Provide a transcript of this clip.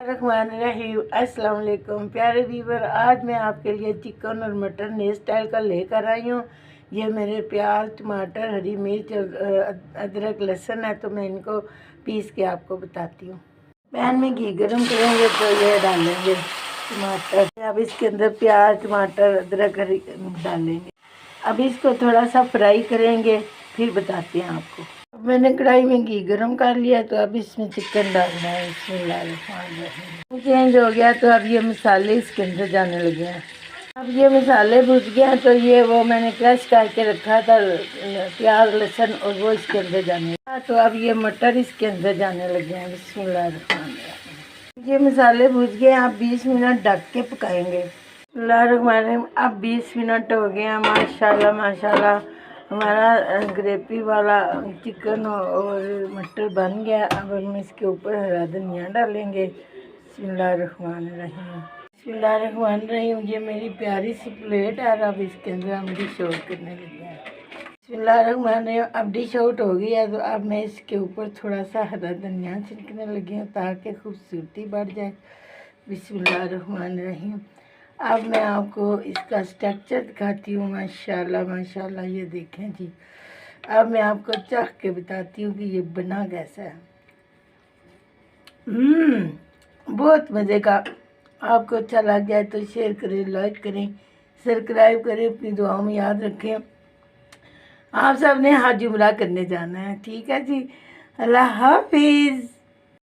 रहीम अस्सलाम वालेकुम प्यारे व्यूवर। आज मैं आपके लिए चिकन और मटन नए स्टाइल का लेकर आई हूँ। ये मेरे प्याज, टमाटर, हरी मिर्च और अदरक लहसुन है, तो मैं इनको पीस के आपको बताती हूँ। पैन में घी गरम करेंगे तो ये डालेंगे टमाटर। अब इसके अंदर प्याज, टमाटर, अदरक हरी डालेंगे। अब इसको थोड़ा सा फ्राई करेंगे, फिर बताते हैं आपको। अब मैंने कढ़ाई में घी गरम कर लिया, तो अब इसमें चिकन डालना है। बिस्मिल्लाह चेंज हो गया, तो अब ये मसाले इसके अंदर जाने लगे हैं। अब ये मसाले भुज गए हैं, तो ये वो मैंने क्रश करके रखा था प्याज लहसुन, और वो इसके अंदर जाने लगा। तो अब ये मटर इसके अंदर जाने लगे हैं। बिस्मिल्लाह। ये मसाले भुज गए, आप 20 मिनट ढक के पकाएंगे। बिस्मिल्लाहिर्रहमानिर्रहीम। अब 20 मिनट हो गए हैं। माशाल्लाह माशाल्लाह हमारा ग्रेवी वाला चिकन और मटर बन गया। अब हम इसके ऊपर हरा धनिया डालेंगे। बिस्मिल्लाहिर्रहमानिर्रहीम। बिस्मिल्लाहिर्रहमानिर्रहीम। ये मेरी प्यारी सी प्लेट है। अब इसके अंदर हम डिश आउट करने लगे हैं। बिस्मिल्लाहिर्रहमानिर्रहीम। अब डिश आउट हो गई है, तो अब मैं इसके ऊपर थोड़ा सा हरा धनिया छिड़कने लगी हूँ ताकि खूबसूरती बढ़ जाए। बिस्मिल्लाहिर्रहमानिर्रहीम। अब मैं आपको इसका स्ट्रक्चर दिखाती हूँ। माशाल्लाह माशाल्लाह, ये देखें जी। अब मैं आपको चाख के बताती हूँ कि ये बना कैसा है। बहुत मज़े का। आपको अच्छा लग जाए तो शेयर करें, लाइक करें, सब्सक्राइब करें, अपनी दुआओं में याद रखें। आप सब ने हज उम्रा करने जाना है, ठीक है जी। अल्लाह हाफिज़।